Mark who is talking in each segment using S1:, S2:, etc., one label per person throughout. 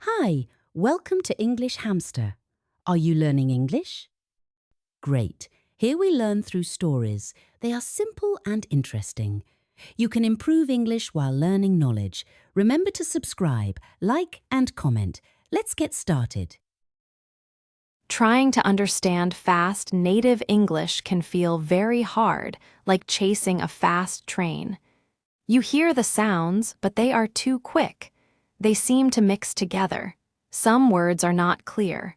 S1: Hi, welcome to English Hamster. Are you learning English? Great. Here we learn through stories. They are simple and interesting. You can improve English while learning knowledge. Remember to subscribe, like and comment. Let's get started.
S2: Trying to understand fast native English can feel very hard, like chasing a fast train. You hear the sounds, but they are too quick. They seem to mix together. Some words are not clear.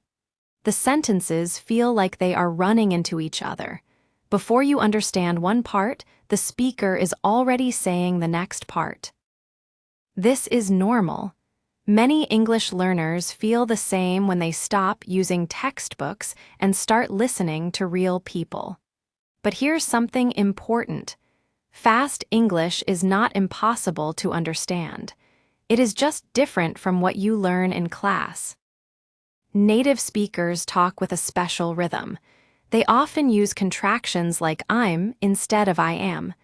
S2: The sentences feel like they are running into each other. Before you understand one part, the speaker is already saying the next part. This is normal. Many English learners feel the same when they stop using textbooks and start listening to real people. But here's something important. Fast English is not impossible to understand. It is just different from what you learn in class. Native speakers talk with a special rhythm. They often use contractions like I'm instead of I am.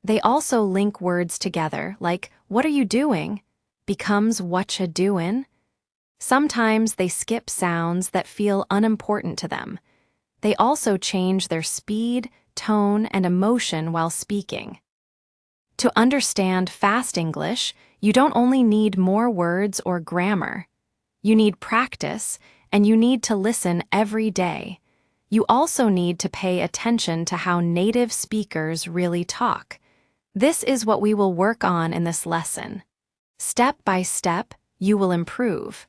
S2: They also link words together, like, "What are you doing?" becomes "whatcha doin'?" Sometimes they skip sounds that feel unimportant to them. They also change their speed, tone, and emotion while speaking. To understand fast English, you don't only need more words or grammar. You need practice, and you need to listen every day. You also need to pay attention to how native speakers really talk. This is what we will work on in this lesson. Step by step, you will improve.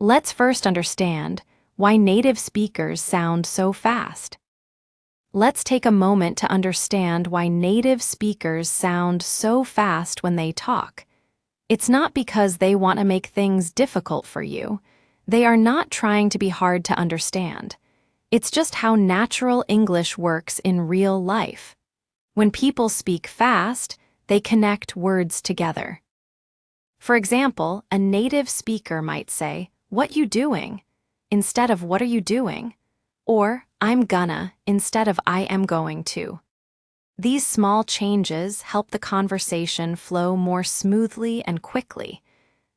S2: Let's first understand why native speakers sound so fast. Let's take a moment to understand why native speakers sound so fast when they talk. It's not because they want to make things difficult for you. They are not trying to be hard to understand. It's just how natural English works in real life. When people speak fast, they connect words together. For example, a native speaker might say, "What you doing?" instead of "What are you doing?" or "I'm gonna" instead of "I am going to." These small changes help the conversation flow more smoothly and quickly.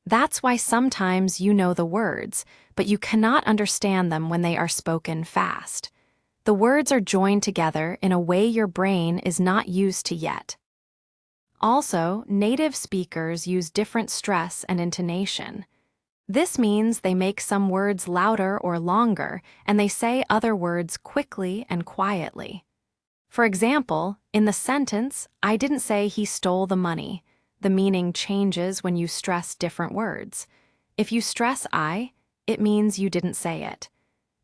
S2: That's why sometimes you know the words, but you cannot understand them when they are spoken fast. The words are joined together in a way your brain is not used to yet. Also, native speakers use different stress and intonation. This means they make some words louder or longer, and they say other words quickly and quietly. For example, in the sentence, "I didn't say he stole the money," the meaning changes when you stress different words. If you stress "I," it means you didn't say it.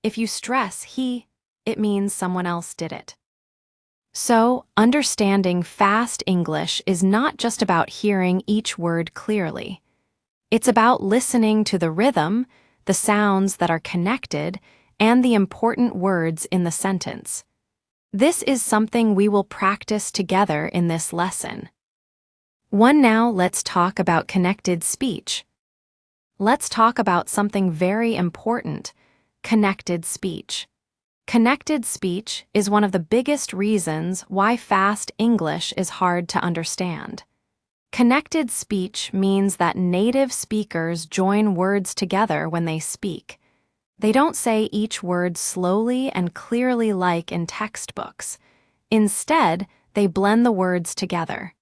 S2: If you stress "he," it means someone else did it. So, understanding fast English is not just about hearing each word clearly. It's about listening to the rhythm, the sounds that are connected, and the important words in the sentence. This is something we will practice together in this lesson. Now let's talk about connected speech. Let's talk about something very important: connected speech. Connected speech is one of the biggest reasons why fast English is hard to understand. Connected speech means that native speakers join words together when they speak. They don't say each word slowly and clearly like in textbooks. Instead, they blend the words together.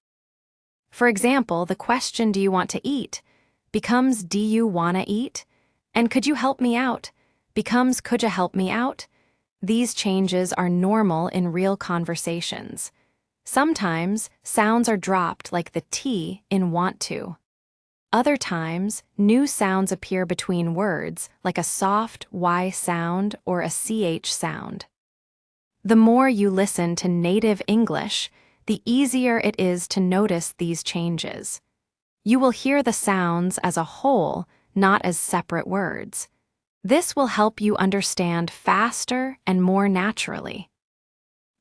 S2: For example, the question "Do you want to eat?" becomes "Do you wanna eat?" and "Could you help me out?" becomes "Could you help me out?" These changes are normal in real conversations. Sometimes, sounds are dropped like the T in want to. Other times, new sounds appear between words, like a soft Y sound or a CH sound. The more you listen to native English, the easier it is to notice these changes. You will hear the sounds as a whole, not as separate words. This will help you understand faster and more naturally.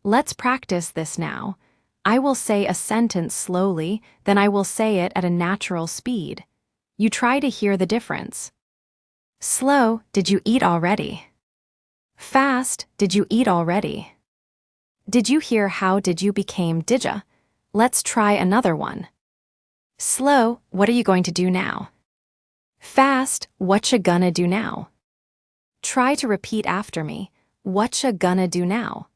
S2: Let's practice this now. I will say a sentence slowly, then I will say it at a natural speed. You try to hear the difference. Slow: "Did you eat already?" Fast: "Did you eat already?" Did you hear how "did you" became "didja"? Let's try another one. Slow: "What are you going to do now?" Fast, whatcha gonna do now? Try to repeat after me. Whatcha gonna do now?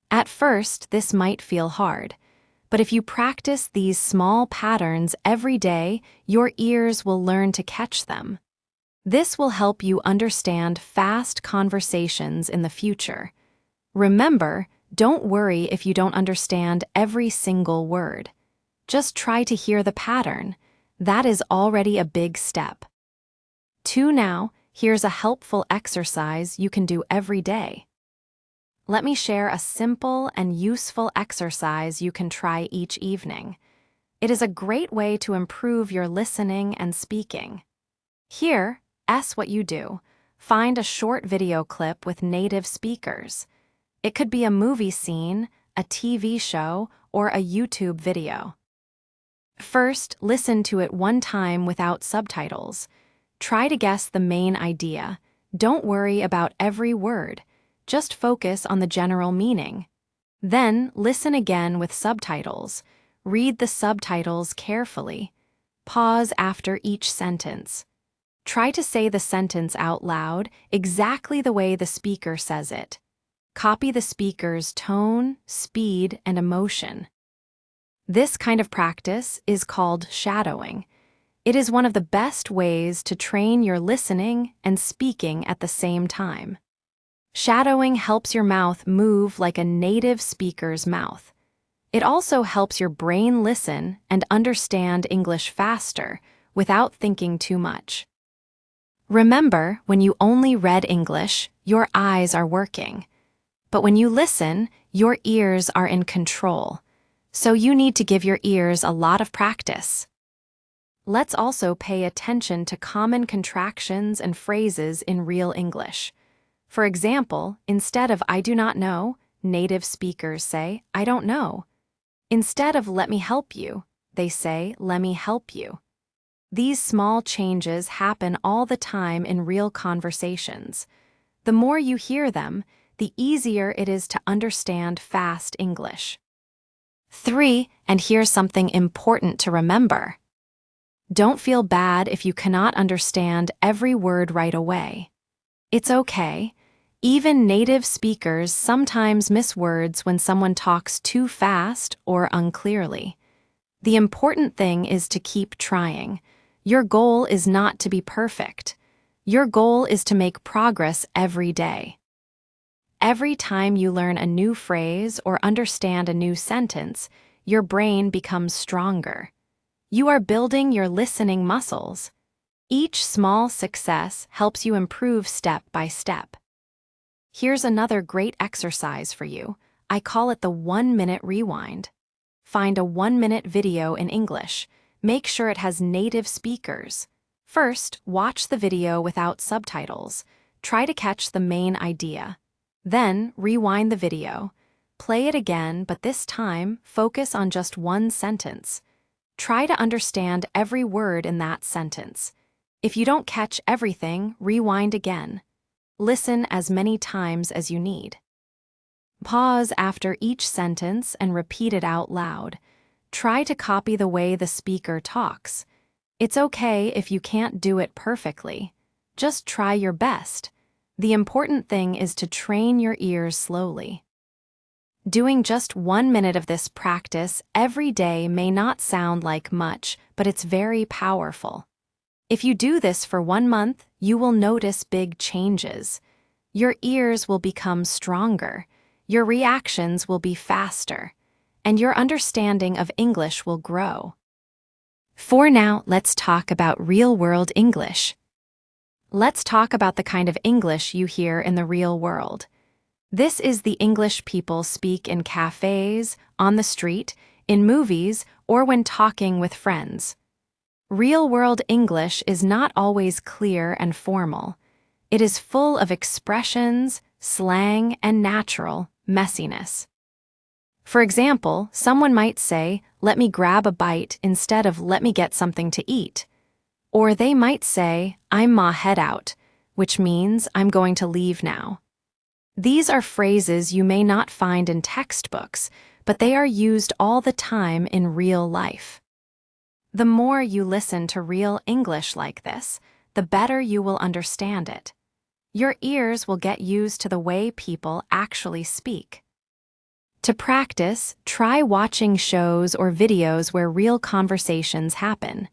S2: At first, this might feel hard, but if you practice these small patterns every day, your ears will learn to catch them. This will help you understand fast conversations in the future. Remember, don't worry if you don't understand every single word. Just try to hear the pattern. That is already a big step. 2. Now, here's a helpful exercise you can do every day. Let me share a simple and useful exercise you can try each evening. It is a great way to improve your listening and speaking. Here, what you do. Find a short video clip with native speakers. It could be a movie scene, a TV show, or a YouTube video. First, listen to it one time without subtitles. Try to guess the main idea. Don't worry about every word. Just focus on the general meaning. Then, listen again with subtitles. Read the subtitles carefully. Pause after each sentence. Try to say the sentence out loud exactly the way the speaker says it. Copy the speaker's tone, speed, and emotion. This kind of practice is called shadowing. It is one of the best ways to train your listening and speaking at the same time. Shadowing helps your mouth move like a native speaker's mouth. It also helps your brain listen and understand English faster without thinking too much. Remember, when you only read English, your eyes are working. But when you listen, your ears are in control. So you need to give your ears a lot of practice. Let's also pay attention to common contractions and phrases in real English. For example, instead of "I do not know," native speakers say, "I don't know." Instead of "let me help you," they say, "let me help you." These small changes happen all the time in real conversations. The more you hear them, the easier it is to understand fast English. 3. And here's something important to remember. Don't feel bad if you cannot understand every word right away. It's okay. Even native speakers sometimes miss words when someone talks too fast or unclearly. The important thing is to keep trying. Your goal is not to be perfect. Your goal is to make progress every day. Every time you learn a new phrase or understand a new sentence, your brain becomes stronger. You are building your listening muscles. Each small success helps you improve step by step. Here's another great exercise for you. I call it the 1-minute rewind. Find a 1-minute video in English. Make sure it has native speakers. First, watch the video without subtitles. Try to catch the main idea. Then, rewind the video. Play it again, but this time, focus on just one sentence. Try to understand every word in that sentence. If you don't catch everything, rewind again. Listen as many times as you need. Pause after each sentence and repeat it out loud. Try to copy the way the speaker talks. It's okay if you can't do it perfectly. Just try your best. The important thing is to train your ears slowly. Doing just 1 minute of this practice every day may not sound like much, but it's very powerful. If you do this for 1 month, you will notice big changes. Your ears will become stronger, your reactions will be faster, and your understanding of English will grow. For now, let's talk about real-world English. Let's talk about the kind of English you hear in the real world. This is the English people speak in cafes, on the street, in movies, or when talking with friends. Real-world English is not always clear and formal. It is full of expressions, slang, and natural messiness. For example, someone might say, "Let me grab a bite," instead of "let me get something to eat." Or they might say, "I'm ma head out," which means "I'm going to leave now." These are phrases you may not find in textbooks, but they are used all the time in real life. The more you listen to real English like this, the better you will understand it. Your ears will get used to the way people actually speak. To practice, try watching shows or videos where real conversations happen.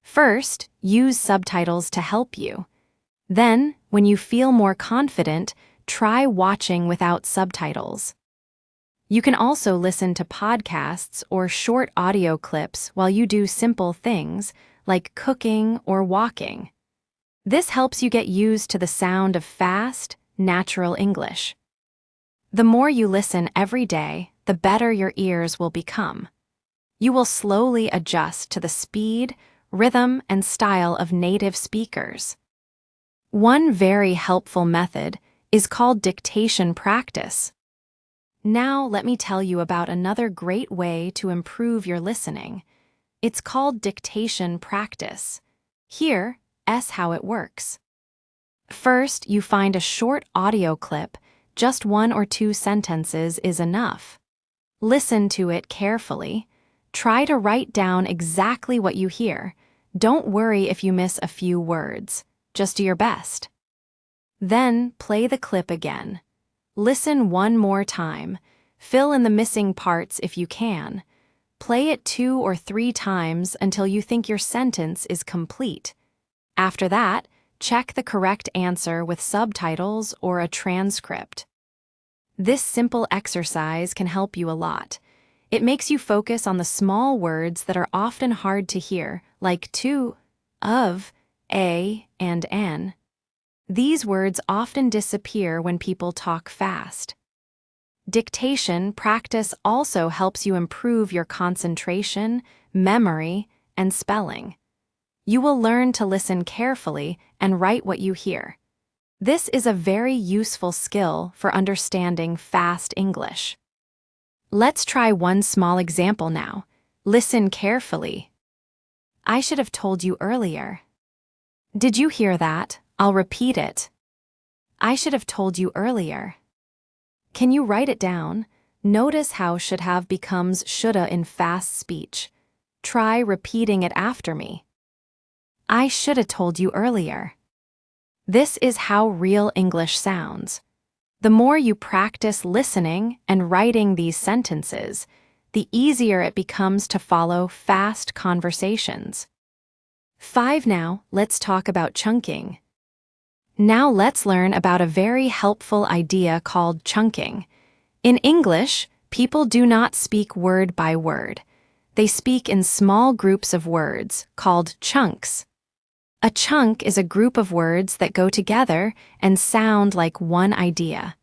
S2: First, use subtitles to help you. Then, when you feel more confident, try watching without subtitles. You can also listen to podcasts or short audio clips while you do simple things like cooking or walking. This helps you get used to the sound of fast, natural English. The more you listen every day, the better your ears will become. You will slowly adjust to the speed, rhythm, and style of native speakers. One very helpful method is called dictation practice. Now let me tell you about another great way to improve your listening. It's called dictation practice. Here's how it works. First, you find a short audio clip. Just 1 or 2 sentences is enough. Listen to it carefully. Try to write down exactly what you hear. Don't worry if you miss a few words. Just do your best. Then play the clip again. Listen one more time. Fill in the missing parts if you can. Play it 2 or 3 times until you think your sentence is complete. After that, check the correct answer with subtitles or a transcript. This simple exercise can help you a lot. It makes you focus on the small words that are often hard to hear, like to, of, a, and an. These words often disappear when people talk fast. Dictation practice also helps you improve your concentration, memory, and spelling. You will learn to listen carefully and write what you hear. This is a very useful skill for understanding fast English. Let's try one small example now. Listen carefully. I should have told you earlier. Did you hear that? I'll repeat it. I should have told you earlier. Can you write it down? Notice how should have becomes shoulda in fast speech. Try repeating it after me. I should have told you earlier. This is how real English sounds. The more you practice listening and writing these sentences, the easier it becomes to follow fast conversations. 5 Now, let's talk about chunking. Now let's learn about a very helpful idea called chunking. In English, people do not speak word by word. They speak in small groups of words called chunks. A chunk is a group of words that go together and sound like one idea.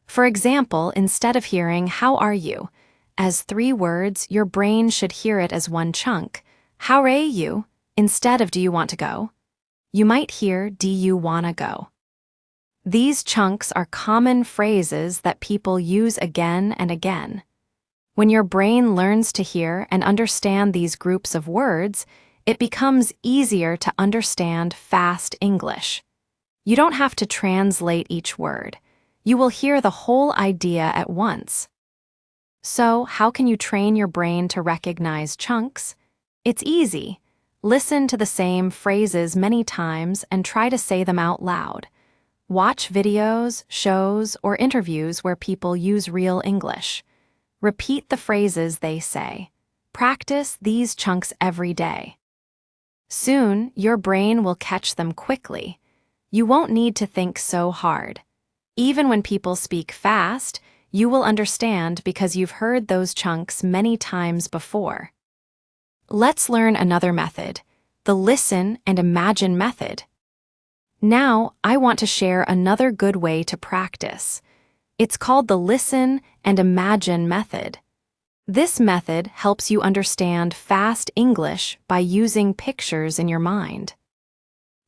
S2: For example, instead of hearing, "How are you?" as 3 words, your brain should hear it as one chunk. "How are you?" instead of "Do you want to go?" You might hear, "Do you wanna go?" These chunks are common phrases that people use again and again. When your brain learns to hear and understand these groups of words, it becomes easier to understand fast English. You don't have to translate each word. You will hear the whole idea at once. So, how can you train your brain to recognize chunks? It's easy. Listen to the same phrases many times and try to say them out loud. Watch videos, shows, or interviews where people use real English. Repeat the phrases they say. Practice these chunks every day. Soon, your brain will catch them quickly. You won't need to think so hard. Even when people speak fast, you will understand because you've heard those chunks many times before. Let's learn another method, the listen and imagine method. Now, I want to share another good way to practice. It's called the listen and imagine method. This method helps you understand fast English by using pictures in your mind.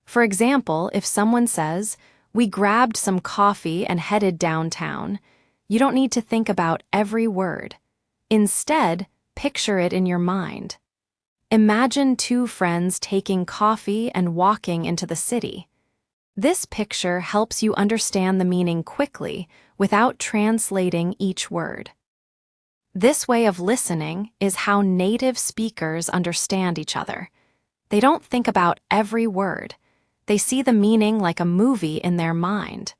S2: For example, if someone says, "We grabbed some coffee and headed downtown," you don't need to think about every word. Instead, picture it in your mind. Imagine 2 friends taking coffee and walking into the city. This picture helps you understand the meaning quickly without translating each word. This way of listening is how native speakers understand each other. They don't think about every word. They see the meaning like a movie in their mind.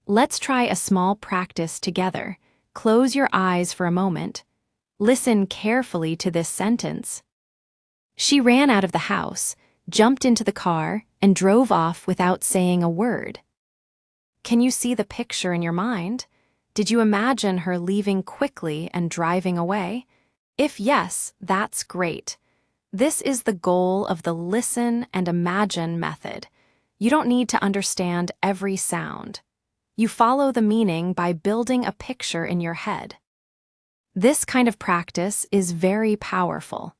S2: Let's try a small practice together. Close your eyes for a moment. Listen carefully to this sentence. She ran out of the house, jumped into the car, and drove off without saying a word. Can you see the picture in your mind? Did you imagine her leaving quickly and driving away? If yes, that's great. This is the goal of the listen and imagine method. You don't need to understand every sound. You follow the meaning by building a picture in your head. This kind of practice is very powerful.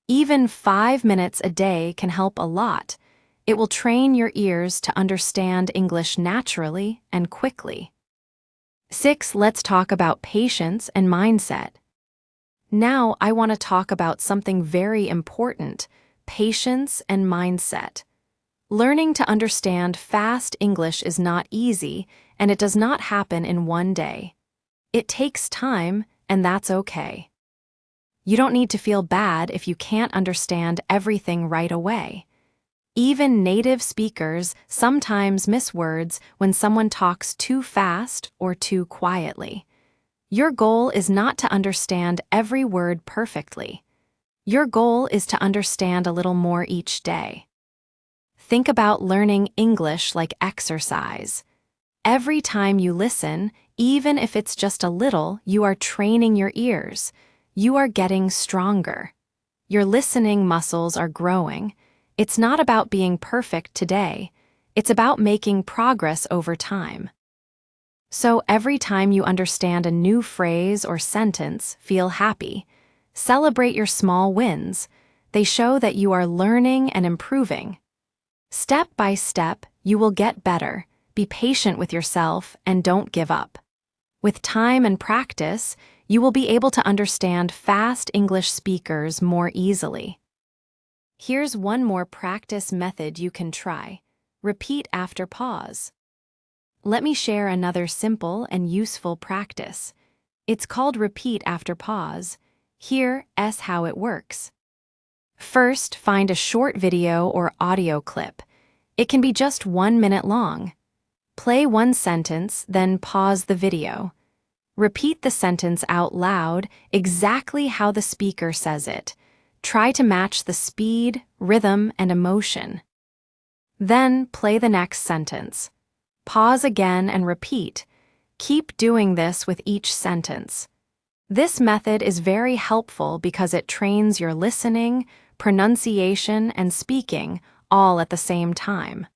S2: Even 5 minutes a day can help a lot. It will train your ears to understand English naturally and quickly. 6. Let's talk about patience and mindset. Now I want to talk about something very important: patience and mindset. Learning to understand fast English is not easy, and it does not happen in one day. It takes time, and that's okay. You don't need to feel bad if you can't understand everything right away. Even native speakers sometimes miss words when someone talks too fast or too quietly. Your goal is not to understand every word perfectly. Your goal is to understand a little more each day. Think about learning English like exercise. Every time you listen, even if it's just a little, you are training your ears. You are getting stronger. Your listening muscles are growing. It's not about being perfect today. It's about making progress over time. So every time you understand a new phrase or sentence, feel happy. Celebrate your small wins. They show that you are learning and improving. Step by step, you will get better. Be patient with yourself and don't give up. With time and practice, you will be able to understand fast English speakers more easily. Here's one more practice method you can try. Repeat after pause. Let me share another simple and useful practice. It's called repeat after pause. Here's how it works. First, find a short video or audio clip. It can be just 1 minute long. Play one sentence, then pause the video. Repeat the sentence out loud, exactly how the speaker says it. Try to match the speed, rhythm, and emotion. Then play the next sentence. Pause again and repeat. Keep doing this with each sentence. This method is very helpful because it trains your listening, pronunciation, and speaking all at the same time.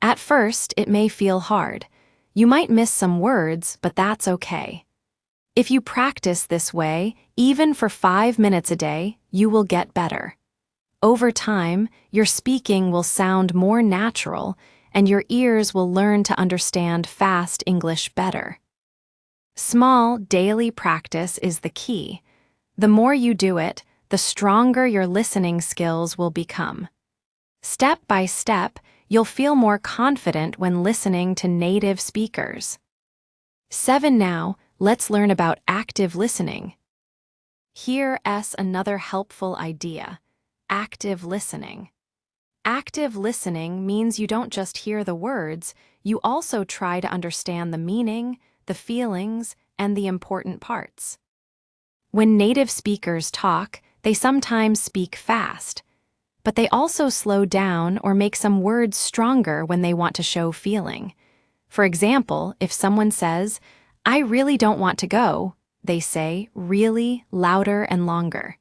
S2: At first, it may feel hard. You might miss some words, but that's okay. If you practice this way, even for 5 minutes a day, you will get better. Over time, your speaking will sound more natural, and your ears will learn to understand fast English better. Small, daily practice is the key. The more you do it, the stronger your listening skills will become. Step by step, you'll feel more confident when listening to native speakers. 7. Now, let's learn about active listening. Here's another helpful idea: active listening. Active listening means you don't just hear the words, you also try to understand the meaning, the feelings, and the important parts. When native speakers talk, they sometimes speak fast, but they also slow down or make some words stronger when they want to show feeling. For example, if someone says, "I really don't want to go," they say "really" louder and longer.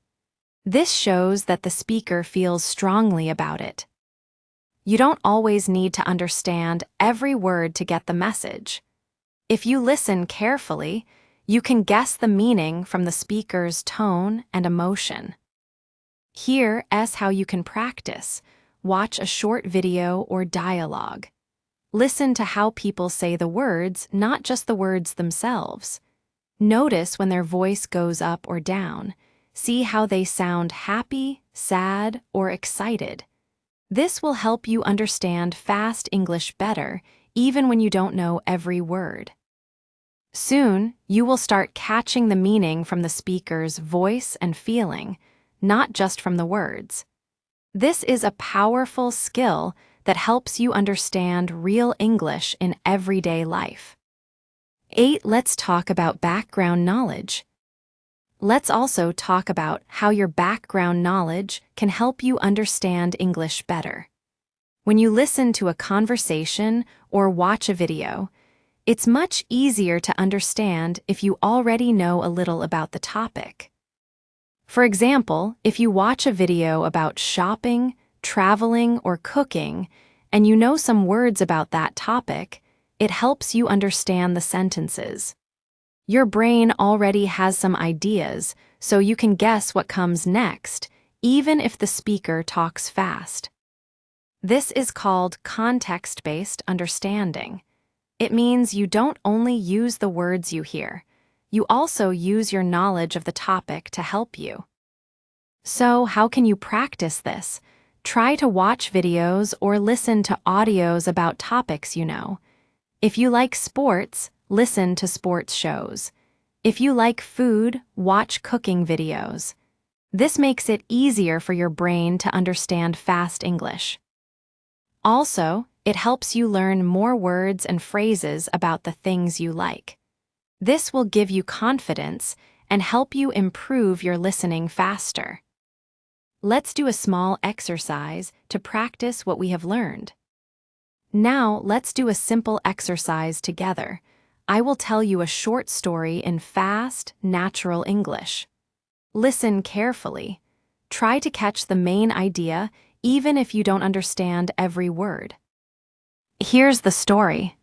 S2: This shows that the speaker feels strongly about it. You don't always need to understand every word to get the message. If you listen carefully, you can guess the meaning from the speaker's tone and emotion. Here's how you can practice. Watch a short video or dialogue. Listen to how people say the words, not just the words themselves. Notice when their voice goes up or down. See how they sound happy, sad, or excited. This will help you understand fast English better, even when you don't know every word. Soon, you will start catching the meaning from the speaker's voice and feeling, not just from the words. This is a powerful skill that helps you understand real English in everyday life. 8. Let's talk about background knowledge. Let's also talk about how your background knowledge can help you understand English better. When you listen to a conversation or watch a video, it's much easier to understand if you already know a little about the topic. For example, if you watch a video about shopping, traveling, or cooking, and you know some words about that topic, it helps you understand the sentences. Your brain already has some ideas, so you can guess what comes next, even if the speaker talks fast. This is called context-based understanding. It means you don't only use the words you hear, you also use your knowledge of the topic to help you. So, how can you practice this? Try to watch videos or listen to audios about topics you know. If you like sports, listen to sports shows. If you like food, watch cooking videos. This makes it easier for your brain to understand fast English. Also, it helps you learn more words and phrases about the things you like. This will give you confidence and help you improve your listening faster. Let's do a small exercise to practice what we have learned. Now, let's do a simple exercise together. I will tell you a short story in fast, natural English. Listen carefully. Try to catch the main idea, even if you don't understand every word. Here's the story.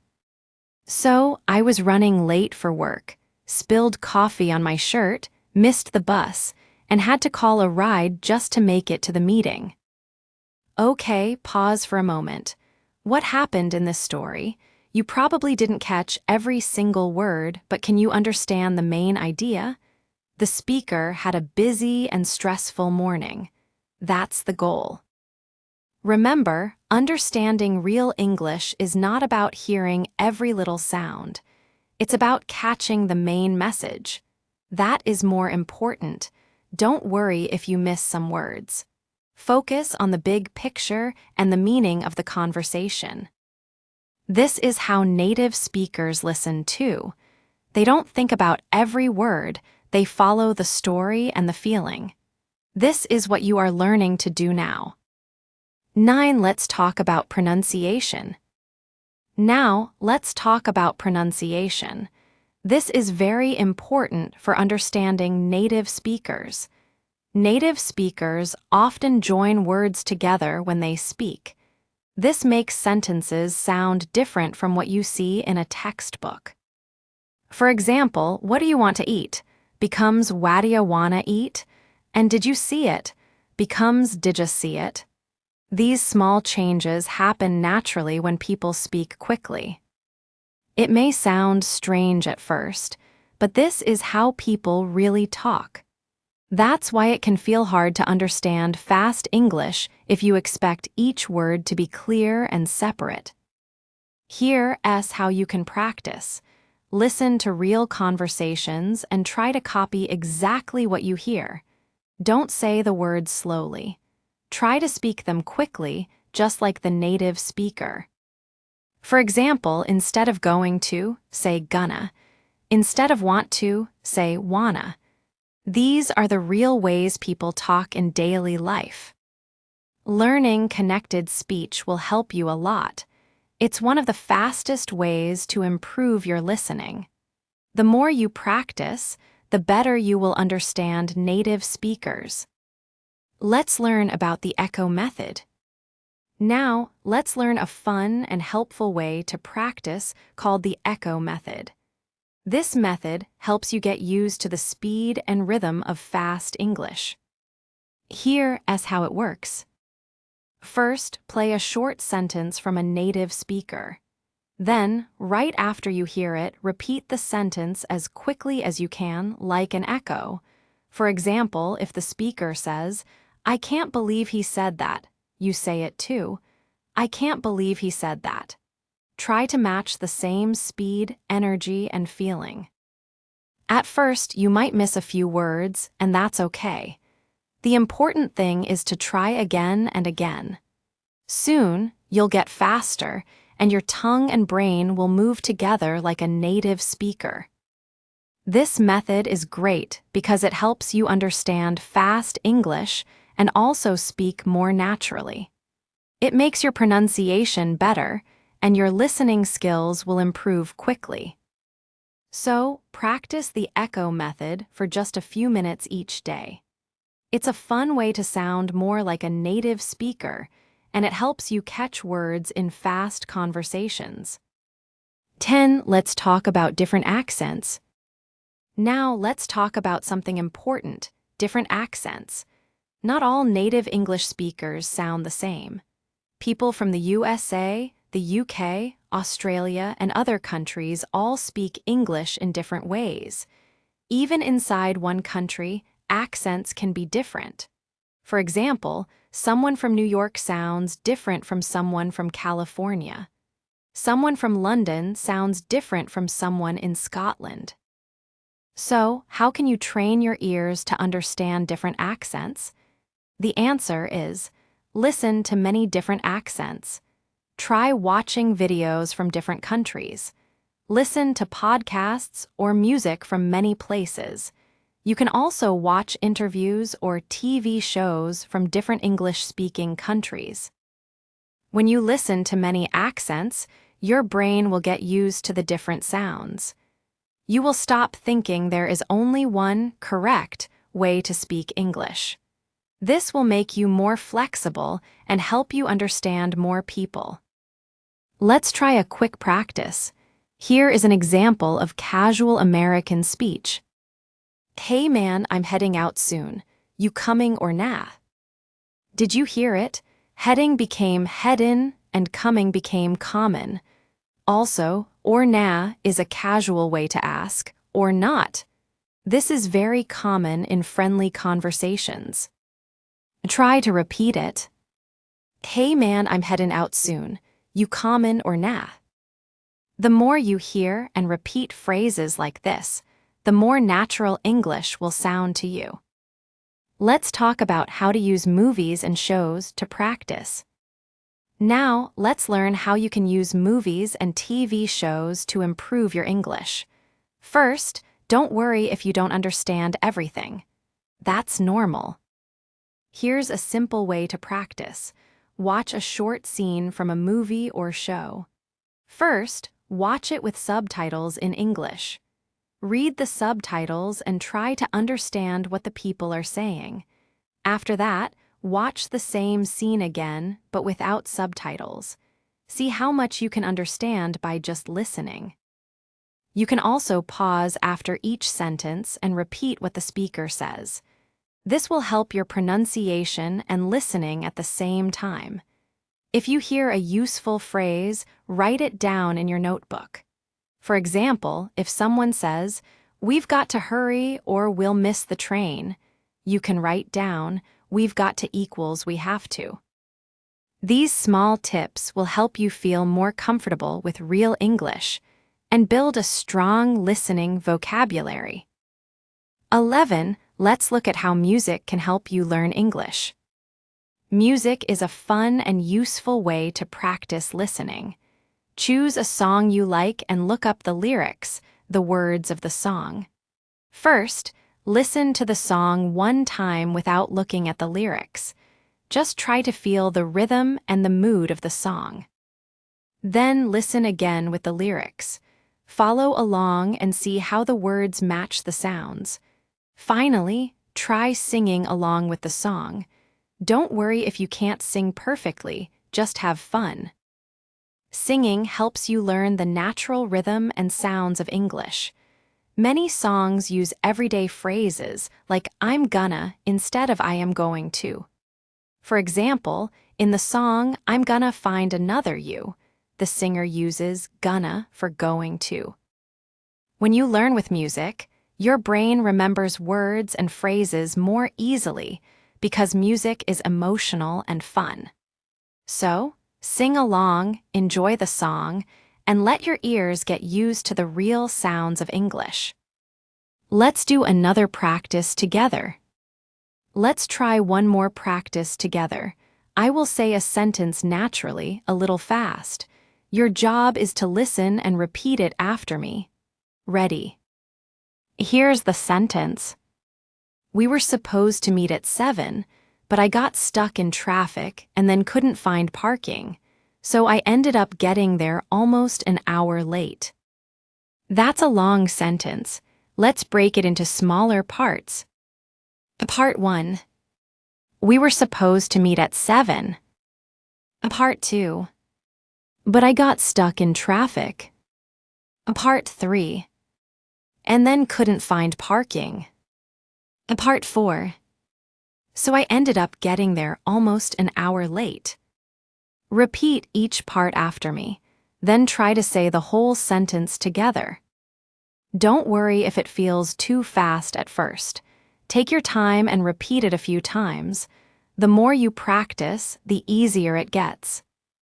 S2: So, I was running late for work, spilled coffee on my shirt, missed the bus, and had to call a ride just to make it to the meeting. Okay, pause for a moment. What happened in this story? You probably didn't catch every single word, but can you understand the main idea? The speaker had a busy and stressful morning. That's the goal. Remember, understanding real English is not about hearing every little sound. It's about catching the main message. That is more important. Don't worry if you miss some words. Focus on the big picture and the meaning of the conversation. This is how native speakers listen too. They don't think about every word, they follow the story and the feeling. This is what you are learning to do now. 9. Let's talk about pronunciation. Now, let's talk about pronunciation. This is very important for understanding native speakers. Native speakers often join words together when they speak. This makes sentences sound different from what you see in a textbook. For example, what do you want to eat? Becomes what do you wanna eat? And did you see it? Becomes did you see it? These small changes happen naturally when people speak quickly. It may sound strange at first, but this is how people really talk. That's why it can feel hard to understand fast English if you expect each word to be clear and separate. Here's how you can practice. Listen to real conversations and try to copy exactly what you hear. Don't say the words slowly. Try to speak them quickly, just like the native speaker. For example, instead of going to, say gonna. Instead of want to, say wanna. These are the real ways people talk in daily life. Learning connected speech will help you a lot. It's one of the fastest ways to improve your listening. The more you practice, the better you will understand native speakers. Let's learn about the echo method. Now, let's learn a fun and helpful way to practice called the echo method. This method helps you get used to the speed and rhythm of fast English. Here's how it works. First, play a short sentence from a native speaker. Then, right after you hear it, repeat the sentence as quickly as you can, like an echo. For example, if the speaker says, "I can't believe he said that," you say it too. "I can't believe he said that." try to match the same speed, energy, and feeling. At first, you might miss a few words, and that's okay. The important thing is to try again and again. Soon, you'll get faster, and your tongue and brain will move together like a native speaker. This method is great because it helps you understand fast English and also speak more naturally. It makes your pronunciation better, and your listening skills will improve quickly. So, practice the echo method for just a few minutes each day. It's a fun way to sound more like a native speaker, and it helps you catch words in fast conversations. 10. Let's talk about different accents. Now let's talk about something important, different accents. Not all native English speakers sound the same. People from the USA, the UK, Australia, and other countries all speak English in different ways. Even inside one country, accents can be different. For example, someone from New York sounds different from someone from California. Someone from London sounds different from someone in Scotland. So, how can you train your ears to understand different accents? The answer is, listen to many different accents. Try watching videos from different countries. Listen to podcasts or music from many places. You can also watch interviews or TV shows from different English-speaking countries. When you listen to many accents, your brain will get used to the different sounds. You will stop thinking there is only one correct way to speak English. This will make you more flexible and help you understand more people. Let's try a quick practice. Here is an example of casual American speech. Hey man, I'm heading out soon. You coming or nah? Did you hear it? Heading became headin' and coming became common. Also, or nah is a casual way to ask, or not. This is very common in friendly conversations. Try to repeat it. Hey man, I'm headin' out soon. You common or nah? The more you hear and repeat phrases like this, the more natural English will sound to you. Let's talk about how to use movies and shows to practice. Now, let's learn how you can use movies and TV shows to improve your English. First, don't worry if you don't understand everything. That's normal. Here's a simple way to practice. Watch a short scene from a movie or show. First, watch it with subtitles in English. Read the subtitles and try to understand what the people are saying. After that, watch the same scene again, but without subtitles. See how much you can understand by just listening. You can also pause after each sentence and repeat what the speaker says. This will help your pronunciation and listening at the same time. If you hear a useful phrase, write it down in your notebook. For example, if someone says, "We've got to hurry or we'll miss the train," you can write down, "We've got to equals we have to." These small tips will help you feel more comfortable with real English and build a strong listening vocabulary. 11. Let's look at how music can help you learn English. Music is a fun and useful way to practice listening. Choose a song you like and look up the lyrics, the words of the song. First, listen to the song one time without looking at the lyrics. Just try to feel the rhythm and the mood of the song. Then listen again with the lyrics. Follow along and see how the words match the sounds. Finally, try singing along with the song. Don't worry if you can't sing perfectly, just have fun. Singing helps you learn the natural rhythm and sounds of English. Many songs use everyday phrases like "I'm gonna" instead of "I am going to." For example, in the song "I'm gonna find another you," the singer uses gonna for going to. When you learn with music, your brain remembers words and phrases more easily because music is emotional and fun. So, sing along, enjoy the song, and let your ears get used to the real sounds of English. Let's do another practice together. Let's try one more practice together. I will say a sentence naturally, a little fast. Your job is to listen and repeat it after me. Ready? Here's the sentence. We were supposed to meet at 7, but I got stuck in traffic and then couldn't find parking, so I ended up getting there almost an hour late. That's a long sentence. Let's break it into smaller parts. Part 1. We were supposed to meet at 7. Part 2. But I got stuck in traffic. Part 3. And then couldn't find parking. Part 4. So I ended up getting there almost an hour late. Repeat each part after me, then try to say the whole sentence together. Don't worry if it feels too fast at first. Take your time and repeat it a few times. The more you practice, the easier it gets.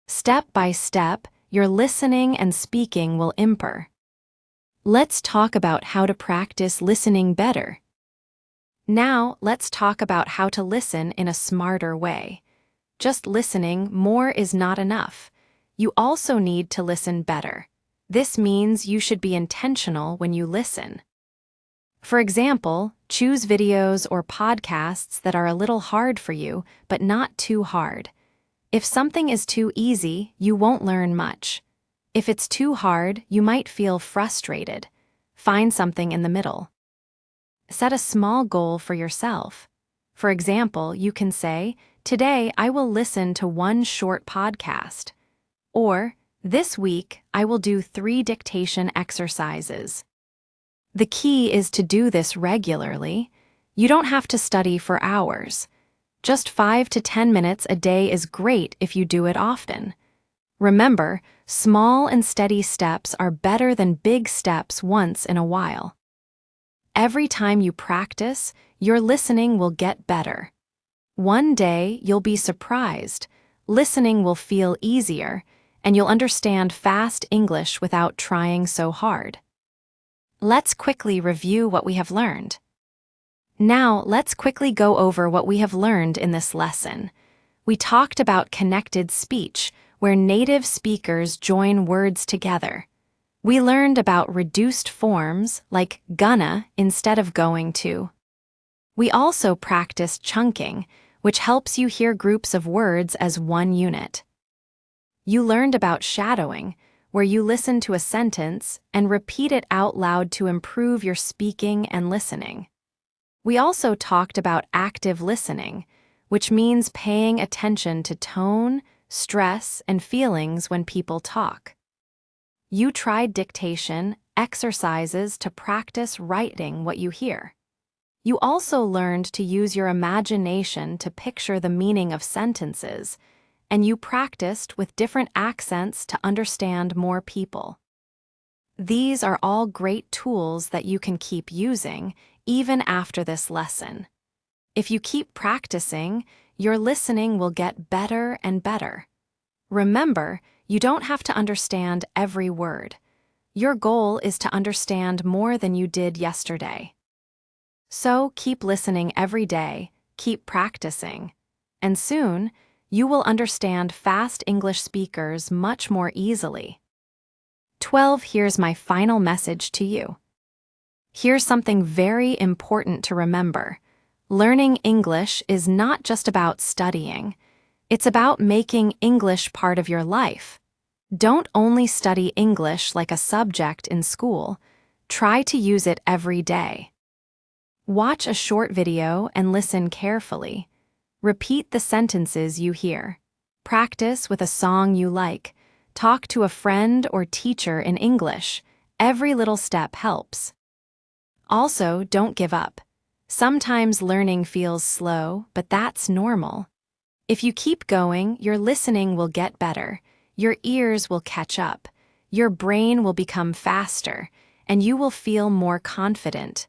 S2: Step by step, your listening and speaking will improve. Let's talk about how to practice listening better. Now, let's talk about how to listen in a smarter way. Just listening more is not enough. You also need to listen better. This means you should be intentional when you listen. For example, choose videos or podcasts that are a little hard for you, but not too hard. If something is too easy, you won't learn much. If it's too hard, you might feel frustrated. Find something in the middle. Set a small goal for yourself. For example, you can say, "Today I will listen to one short podcast." Or, "This week I will do 3 dictation exercises." The key is to do this regularly. You don't have to study for hours. Just 5 to 10 minutes a day is great if you do it often. Remember, small and steady steps are better than big steps once in a while. Every time you practice, your listening will get better. One day, you'll be surprised. Listening will feel easier, and you'll understand fast English without trying so hard. Let's quickly review what we have learned. Now, let's quickly go over what we have learned in this lesson. We talked about connected speech, where native speakers join words together. We learned about reduced forms, like gonna instead of going to. We also practiced chunking, which helps you hear groups of words as one unit. You learned about shadowing, where you listen to a sentence and repeat it out loud to improve your speaking and listening. We also talked about active listening, which means paying attention to tone, stress, and feelings when people talk. You tried dictation exercises to practice writing what you hear. You also learned to use your imagination to picture the meaning of sentences, and you practiced with different accents to understand more people. These are all great tools that you can keep using, even after this lesson. If you keep practicing, your listening will get better and better. Remember, you don't have to understand every word. Your goal is to understand more than you did yesterday. So keep listening every day, keep practicing, and soon, you will understand fast English speakers much more easily. 12. Here's my final message to you. Here's something very important to remember. Learning English is not just about studying. It's about making English part of your life. Don't only study English like a subject in school. Try to use it every day. Watch a short video and listen carefully. Repeat the sentences you hear. Practice with a song you like. Talk to a friend or teacher in English. Every little step helps. Also, don't give up. Sometimes learning feels slow, but that's normal. If you keep going, your listening will get better. Your ears will catch up. Your brain will become faster, and you will feel more confident.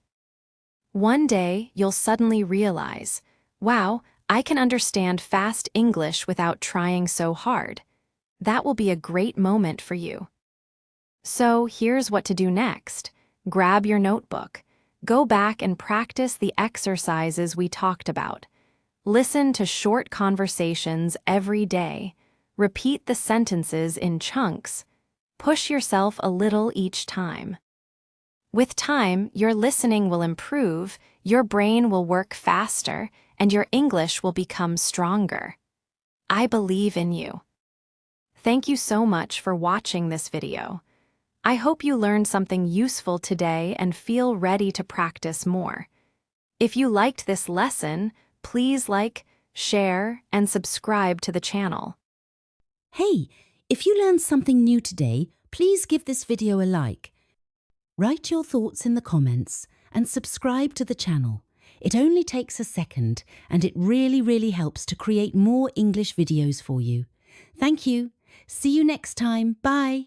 S2: One day, you'll suddenly realize, wow, I can understand fast English without trying so hard. That will be a great moment for you. So here's what to do next. Grab your notebook. Go back and practice the exercises we talked about. Listen to short conversations every day. Repeat the sentences in chunks. Push yourself a little each time. With time, your listening will improve, your brain will work faster, and your English will become stronger. I believe in you. Thank you so much for watching this video. I hope you learned something useful today and feel ready to practice more. If you liked this lesson, please like, share, and subscribe to the channel.
S1: Hey, if you learned something new today, please give this video a like. Write your thoughts in the comments and subscribe to the channel. It only takes a second and it really helps to create more English videos for you. Thank you. See you next time. Bye.